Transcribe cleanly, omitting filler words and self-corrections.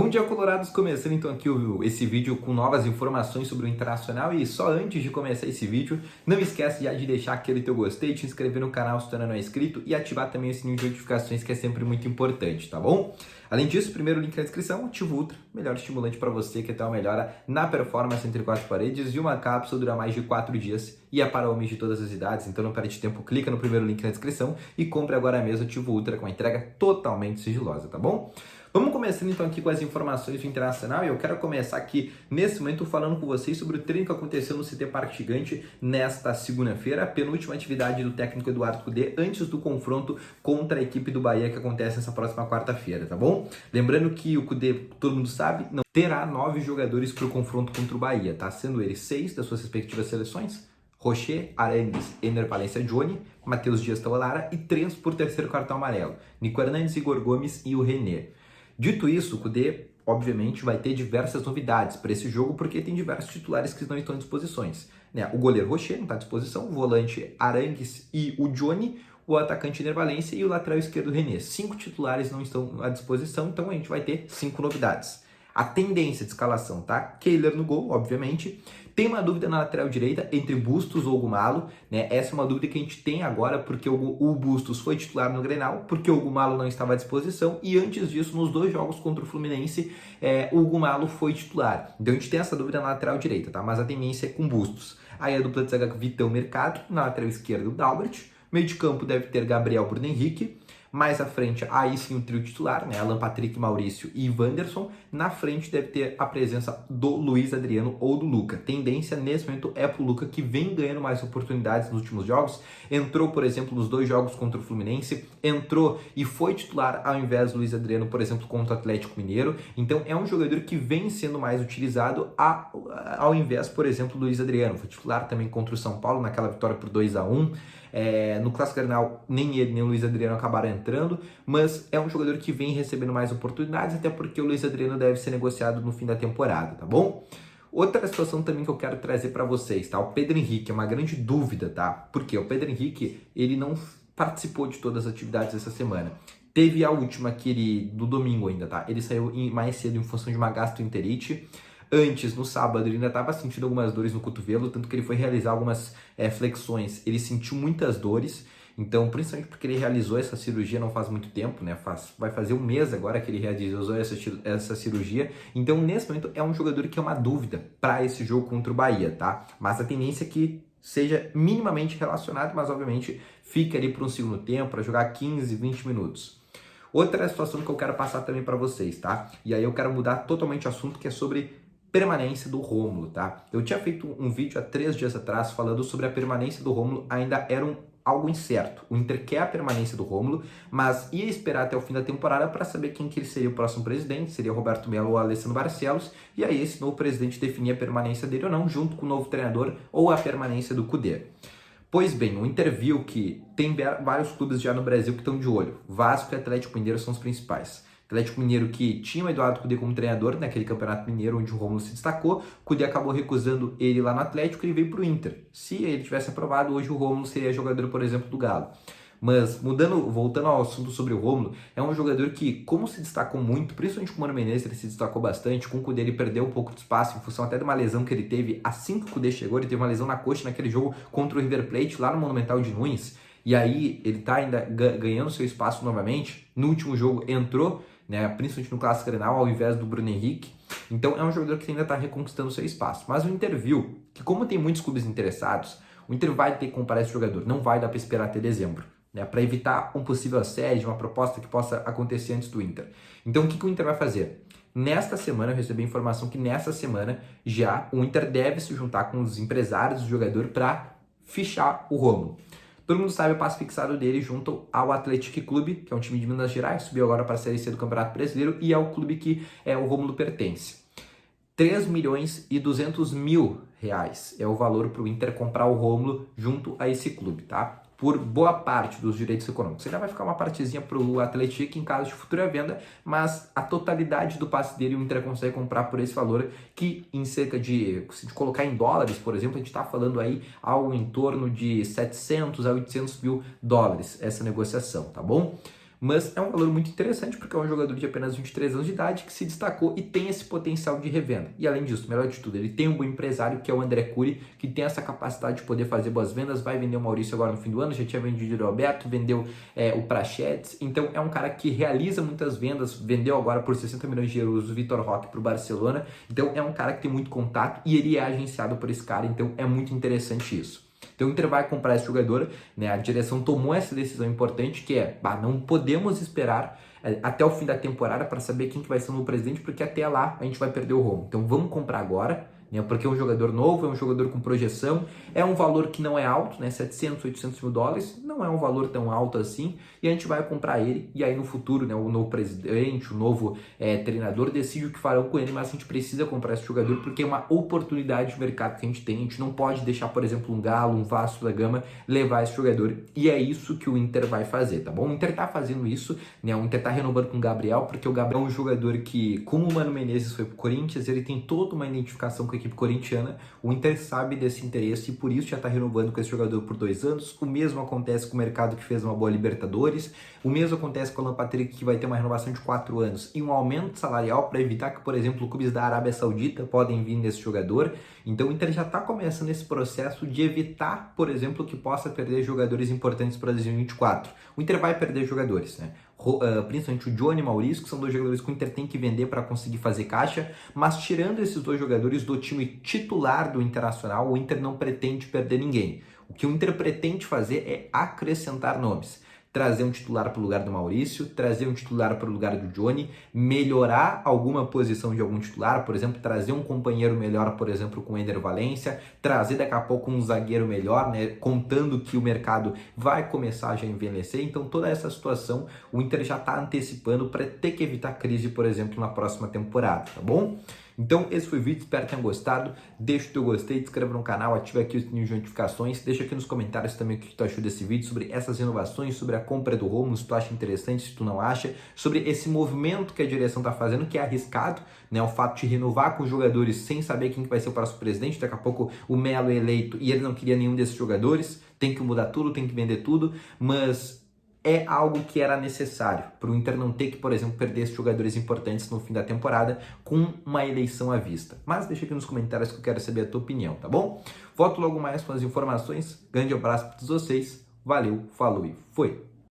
Bom dia, colorados! Começando então aqui esse vídeo com novas informações sobre o Internacional. E só antes de começar esse vídeo, não esquece já de deixar aquele teu gostei, te inscrever no canal se tu ainda não é inscrito e ativar também o sininho de notificações, que é sempre muito importante, tá bom? Além disso, primeiro link na descrição, Ativo Ultra, melhor estimulante para você que tem uma melhora na performance entre quatro paredes, e uma cápsula dura mais de 4 dias e é para homens de todas as idades, então não perde tempo, clica no primeiro link na descrição e compre agora mesmo Ativo Ultra com uma entrega totalmente sigilosa, tá bom? Vamos começando então aqui com as informações do Internacional, e eu quero começar aqui nesse momento falando com vocês sobre o treino que aconteceu no CT Parque Gigante nesta segunda-feira, a penúltima atividade do técnico Eduardo Cudê antes do confronto contra a equipe do Bahia que acontece nessa próxima quarta-feira, tá bom? Lembrando que o Cudê, todo mundo sabe, não terá 9 jogadores para o confronto contra o Bahia, tá? Sendo eles 6 das suas respectivas seleções: Rocher, Arangues, Ener Valencia, Johnny, Matheus Dias Tavalara e 3 por terceiro cartão amarelo: Nico Hernandes, Igor Gomes e o René. Dito isso, o Cudê, obviamente, vai ter diversas novidades para esse jogo, porque tem diversos titulares que não estão à disposição, né? O goleiro Rocher não está à disposição, o volante Arangues e o Johnny, o atacante Ener Valencia e o lateral esquerdo René. 5 titulares não estão à disposição, então a gente vai ter 5 novidades. A tendência de escalação, tá? Kehler no gol, obviamente. Tem uma dúvida na lateral direita entre Bustos ou Gumalo, né? Essa é uma dúvida que a gente tem agora, porque o Bustos foi titular no Grenal, porque o Gumalo não estava à disposição, e antes disso, nos 2 jogos contra o Fluminense, o Gumalo foi titular. Então a gente tem essa dúvida na lateral direita, tá? Mas a tendência é com Bustos. Aí a dupla de zaga Vitão Mercado, na lateral esquerda o Dalbert, meio de campo deve ter Gabriel Bruno Henrique. Mais à frente, aí sim o trio titular, né? Alan Patrick, Maurício e Wanderson. Na frente deve ter a presença do Luiz Adriano ou do Luca. Tendência nesse momento é pro Luca, que vem ganhando mais oportunidades nos últimos jogos. Entrou, por exemplo, nos 2 jogos contra o Fluminense. Entrou e foi titular ao invés do Luiz Adriano, por exemplo, contra o Atlético Mineiro. Então é um jogador que vem sendo mais utilizado ao invés, por exemplo, do Luiz Adriano. Foi titular também contra o São Paulo naquela vitória por 2-1. No Clássico Grenal, nem ele nem o Luiz Adriano acabaram entrando, mas é um jogador que vem recebendo mais oportunidades, até porque o Luiz Adriano deve ser negociado no fim da temporada, tá bom? Outra situação também que eu quero trazer para vocês, tá? O Pedro Henrique é uma grande dúvida, tá? Porque o Pedro Henrique, ele não participou de todas as atividades essa semana. Teve a última do domingo ainda, tá? Ele saiu mais cedo em função de uma gastroenterite. Antes, no sábado, ele ainda estava sentindo algumas dores no cotovelo, tanto que ele foi realizar algumas flexões. Ele sentiu muitas dores, então, principalmente porque ele realizou essa cirurgia não faz muito tempo, né? Vai fazer um mês agora que ele realizou essa cirurgia. Então, nesse momento, é um jogador que é uma dúvida para esse jogo contra o Bahia, tá? Mas a tendência é que seja minimamente relacionado, mas obviamente fica ali para um segundo tempo, para jogar 15, 20 minutos. Outra situação que eu quero passar também para vocês, tá? E aí eu quero mudar totalmente o assunto, que é sobre permanência do Rômulo, tá? Eu tinha feito um vídeo há 3 dias atrás falando sobre a permanência do Rômulo, ainda era algo incerto. O Inter quer a permanência do Rômulo, mas ia esperar até o fim da temporada para saber quem que ele seria o próximo presidente, seria Roberto Melo ou Alessandro Barcelos, e aí esse novo presidente definia a permanência dele ou não, junto com o novo treinador, ou a permanência do Cudê. Pois bem, o Inter viu que tem vários clubes já no Brasil que estão de olho. Vasco e Atlético Mineiro são os principais. Atlético Mineiro, que tinha o Eduardo Cudê como treinador naquele Campeonato Mineiro onde o Rômulo se destacou, Cudê acabou recusando ele lá no Atlético e ele veio para o Inter. Se ele tivesse aprovado, hoje o Rômulo seria jogador, por exemplo, do Galo. Mas voltando ao assunto sobre o Rômulo, é um jogador que, como se destacou muito, principalmente com o Mano Menezes, ele se destacou bastante. Com o Cudê ele perdeu um pouco de espaço, em função até de uma lesão que ele teve assim que o Cudê chegou. Ele teve uma lesão na coxa naquele jogo contra o River Plate, lá no Monumental de Nunes. E aí ele tá ainda ganhando seu espaço novamente. No último jogo entrou, né, principalmente no Clássico Grenal, ao invés do Bruno Henrique. Então é um jogador que ainda está reconquistando seu espaço. Mas o Inter viu que, como tem muitos clubes interessados, o Inter vai ter que comprar esse jogador. Não vai dar para esperar até dezembro, né, para evitar um possível assédio, uma proposta que possa acontecer antes do Inter. Então o que o Inter vai fazer? Nesta semana, eu recebi a informação que nesta semana já o Inter deve se juntar com os empresários do jogador para fichar o Rômulo. Todo mundo sabe o passe fixado dele junto ao Atlético Clube, que é um time de Minas Gerais, subiu agora para a Série C do Campeonato Brasileiro, e é o clube que o Rômulo pertence. 3.200.000 reais é o valor para o Inter comprar o Rômulo junto a esse clube, tá? Por boa parte dos direitos econômicos. Ainda vai ficar uma partezinha para o Atlético em caso de futura venda, mas a totalidade do passe dele o Inter consegue comprar por esse valor, que em cerca de, se colocar em dólares, por exemplo, a gente está falando aí algo em torno de 700 a 800 mil dólares essa negociação, tá bom? Mas é um valor muito interessante porque é um jogador de apenas 23 anos de idade que se destacou e tem esse potencial de revenda. E além disso, melhor de tudo, ele tem um bom empresário que é o André Curi, que tem essa capacidade de poder fazer boas vendas, vai vender o Maurício agora no fim do ano, já tinha vendido o Roberto, vendeu o Prachetes, então é um cara que realiza muitas vendas, vendeu agora por 60 milhões de euros o Vitor Roque para o Barcelona, então é um cara que tem muito contato e ele é agenciado por esse cara, então é muito interessante isso. Então o Inter vai comprar esse jogador, né? A direção tomou essa decisão importante que é, não podemos esperar até o fim da temporada para saber quem que vai ser o novo presidente, porque até lá a gente vai perder o rumo. Então vamos comprar agora, né? Porque é um jogador novo, é um jogador com projeção, é um valor que não é alto, né? 700, 800 mil dólares, não é um valor tão alto assim, e a gente vai comprar ele, e aí no futuro, né, o novo presidente, o novo treinador decide o que farão com ele, mas a gente precisa comprar esse jogador porque é uma oportunidade de mercado que a gente não pode deixar, por exemplo, um Galo, um Vasco da Gama levar esse jogador, e é isso que o Inter vai fazer, tá bom? O Inter tá fazendo isso, né? O Inter tá renovando com o Gabriel, porque o Gabriel é um jogador que, como o Mano Menezes foi pro Corinthians, ele tem toda uma identificação com a equipe corintiana, o Inter sabe desse interesse e por isso já está renovando com esse jogador por 2 anos. O mesmo acontece com o mercado que fez uma boa Libertadores, o mesmo acontece com o Alan Patrick, que vai ter uma renovação de 4 anos e um aumento salarial para evitar que, por exemplo, clubes da Arábia Saudita podem vir nesse jogador. Então o Inter já está começando esse processo de evitar, por exemplo, que possa perder jogadores importantes para 2024. O Inter vai perder jogadores, né? Principalmente o Johnny e o Maurício, que são 2 jogadores que o Inter tem que vender para conseguir fazer caixa, mas tirando esses 2 jogadores do time titular do Internacional, o Inter não pretende perder ninguém. O que o Inter pretende fazer é acrescentar nomes. Trazer um titular para o lugar do Maurício, trazer um titular para o lugar do Johnny, melhorar alguma posição de algum titular, por exemplo, trazer um companheiro melhor, por exemplo, com o Ender Valencia, trazer daqui a pouco um zagueiro melhor, né, contando que o mercado vai começar a já envelhecer. Então toda essa situação o Inter já está antecipando para ter que evitar crise, por exemplo, na próxima temporada, tá bom? Então esse foi o vídeo, espero que tenham gostado, deixa o teu gostei, se inscreva no canal, ativa aqui o sininho de notificações, deixa aqui nos comentários também o que tu achou desse vídeo, sobre essas inovações, sobre a compra do Romulo, se tu acha interessante, se tu não acha, sobre esse movimento que a direção está fazendo, que é arriscado, né, o fato de renovar com os jogadores sem saber quem que vai ser o próximo presidente, daqui a pouco o Melo é eleito e ele não queria nenhum desses jogadores, tem que mudar tudo, tem que vender tudo, mas é algo que era necessário para o Inter não ter que, por exemplo, perder esses jogadores importantes no fim da temporada com uma eleição à vista. Mas deixa aqui nos comentários que eu quero saber a tua opinião, tá bom? Volto logo mais com as informações. Grande abraço para todos vocês. Valeu, falou e foi!